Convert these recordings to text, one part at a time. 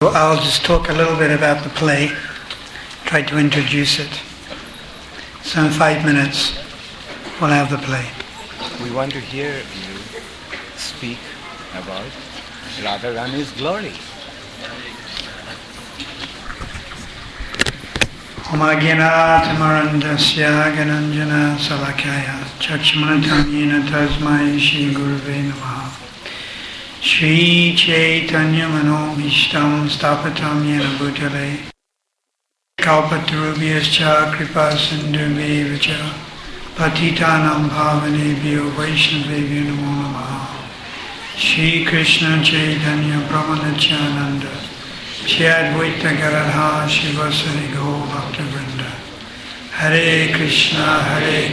I'll just talk a little bit about the play, try to introduce it. So in 5 minutes, we'll have the play. We want to hear you speak about Radharani's glory. Omagyanatamarandasya gananjana salakaya chakshmanatamyena tasmai shri gurave namaha Shri Chaitanya Manomishtam Stapatam Yena Bhutale Kalpatarubhyascha Kripa Sindhubhya Vacha Patitanam Bhavanebhyo Vaishnavebhyo Namo Namaha Shri Krishna Chaitanya Brahmanachananda Shri Advaita Garadha Shivasari Go Bhakta Vrinda Hare Krishna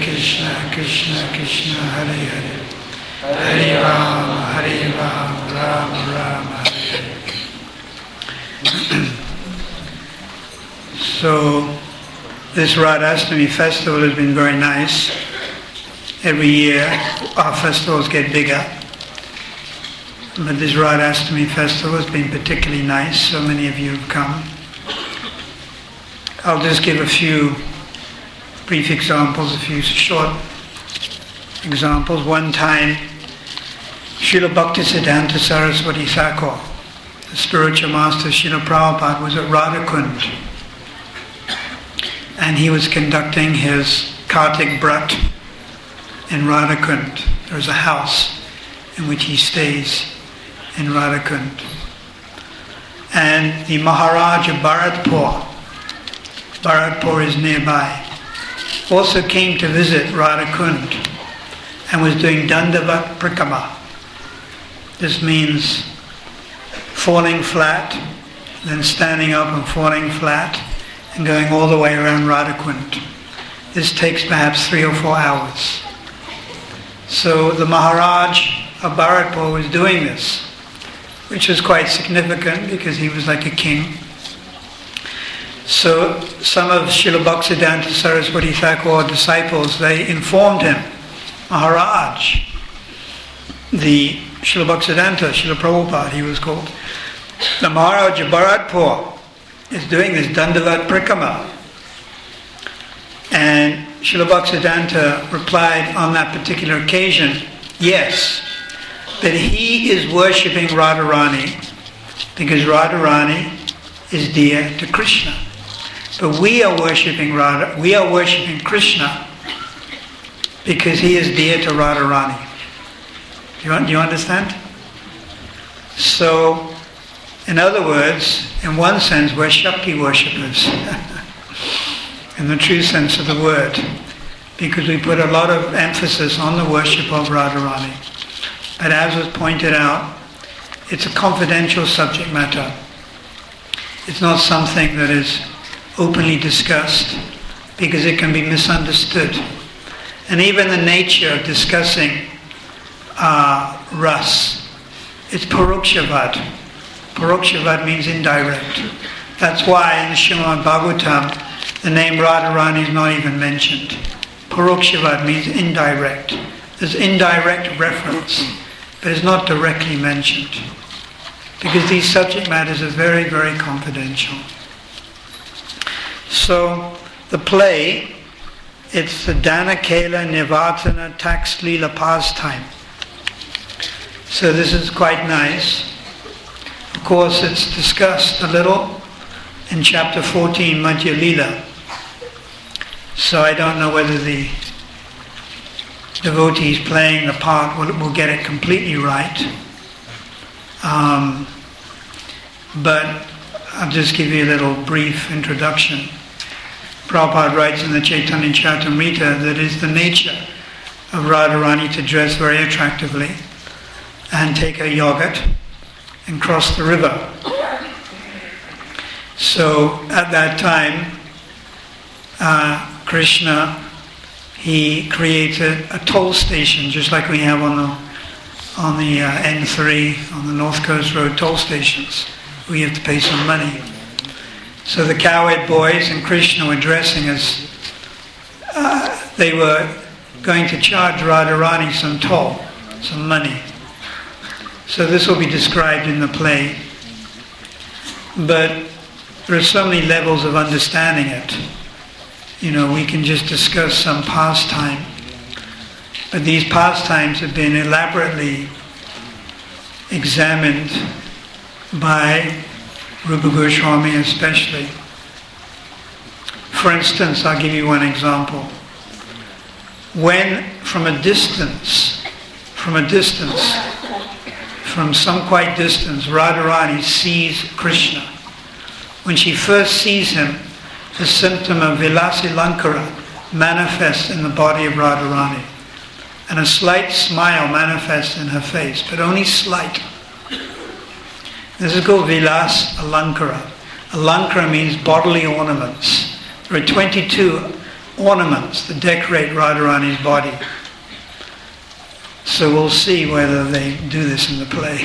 Krishna Krishna Hare Hare Hare Ram, Ram Ram, Hare Hare. So, this Radharani festival has been very nice. Every year our festivals get bigger. But this Radharani festival has been particularly nice. So many of you have come. I'll just give a few brief examples, a few short examples. One time, Srila Bhaktisiddhanta Saraswati Thakur, the spiritual master Srila Prabhupada, was at Radhakund, and he was conducting his Kartik Brat in Radhakund. There's a house in which he stays in Radhakund. And the Maharaja Bharatpur is nearby, also came to visit Radhakund and was doing Dandavat Prakama. This means falling flat, then standing up and falling flat, and going all the way around Radhakund. This takes perhaps 3 or 4 hours. So the Maharaj of Bharatpur was doing this, which was quite significant because he was like a king. So some of Srila Bhaktisiddhanta Saraswati Thakur disciples, they informed him, Maharaj, the Srila Bhaktisiddhanta, Srila Prabhupada, he was called, the Maharaj of Bharatpur is doing this Dandavat Prakama. And Srila Bhaktisiddhanta replied on that particular occasion, yes, that he is worshipping Radharani because Radharani is dear to Krishna. But we are worshipping Krishna because he is dear to Radharani. Do you understand? So, in other words, in one sense, we're Shakti worshippers, in the true sense of the word, because we put a lot of emphasis on the worship of Radharani. But as was pointed out, it's a confidential subject matter. It's not something that is openly discussed, because it can be misunderstood. And even the nature of discussing ras, it's parokshavad. Parokshavad means indirect. That's why in the Srimad Bhagavatam the name Radharani is not even mentioned. Parokshavad means indirect. There's indirect reference, but it's not directly mentioned, because these subject matters are very, very confidential. So the play, it's the Dana Kela Nivartana Tax Leela pastime. So this is quite nice. Of course, it's discussed a little in chapter 14, Madhya Leela. So I don't know whether the devotees playing the part will get it completely right. But I'll just give you a little brief introduction. Prabhupada writes in the Chaitanya Charitamrita that it is the nature of Radharani to dress very attractively and take a yogurt and cross the river. So at that time, Krishna, he created a toll station, just like we have on the N3, on the North Coast Road toll stations. We have to pay some money. So the cowherd boys and Krishna were dressing as they were going to charge Radharani some toll, some money. So this will be described in the play. But there are so many levels of understanding it. We can just discuss some pastime. But these pastimes have been elaborately examined by Rupa Goswami especially. For instance, I'll give you one example. When from some quite distance, Radharani sees Krishna. When she first sees him, the symptom of Vilasilankara manifests in the body of Radharani. And a slight smile manifests in her face, but only slight. This is called Vilas Alankara. Alankara means bodily ornaments. There are 22 ornaments that decorate Radharani's body. So we'll see whether they do this in the play.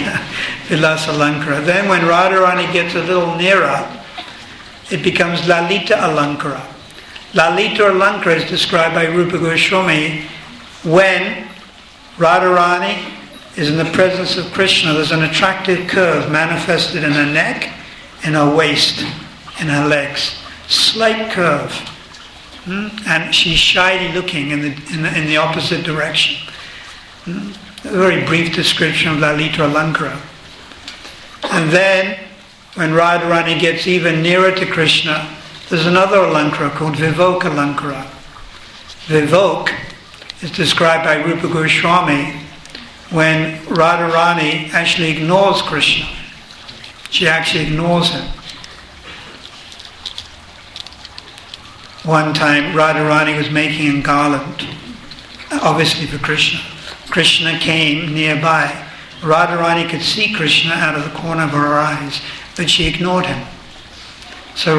Vilas Alankara. Then when Radharani gets a little nearer, it becomes Lalita Alankara. Lalita Alankara is described by Rupa Goswami when Radharani is in the presence of Krishna. There's an attractive curve manifested in her neck, in her waist, in her legs. Slight curve. And she's shyly looking in the opposite direction. A very brief description of Lalita Alankara. And then, when Radharani gets even nearer to Krishna, there's another Alankara called Vivok Alankara. Vivok is described by Rupa Goswami when Radharani actually ignores Krishna. She actually ignores him. One time Radharani was making a garland, obviously for Krishna. Krishna came nearby. Radharani could see Krishna out of the corner of her eyes, but she ignored him. So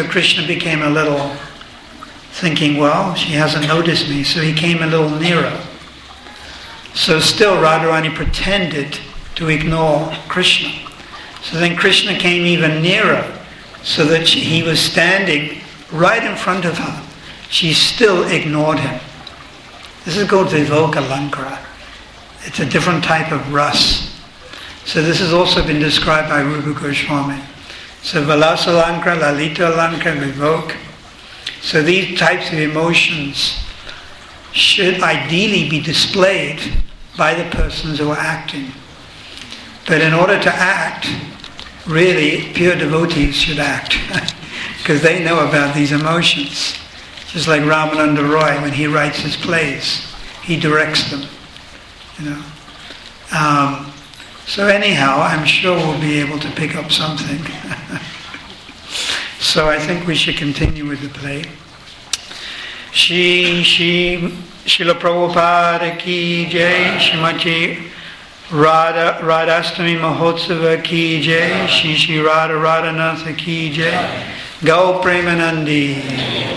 Krishna became a little thinking, well, she hasn't noticed me, so he came a little nearer. So still Radharani pretended to ignore Krishna. So then Krishna came even nearer, so that he was standing right in front of her. She still ignored him. This is called Vivoka Alankara. It's a different type of ras. So this has also been described by Rupa Goswami. So Vilasa Alankara, Lalita Alankara, Vivok. So these types of emotions should ideally be displayed by the persons who are acting. But in order to act, really, pure devotees should act. Because they know about these emotions. Just like Ramananda Roy, when he writes his plays, he directs them. So anyhow, I'm sure we'll be able to pick up something. So I think we should continue with the play. Srila Prabhupada ki jai, Shrimati Radhastami Mahotsava ki jai, Shri Radha Radhanatha ki jai, Gau Premanandi.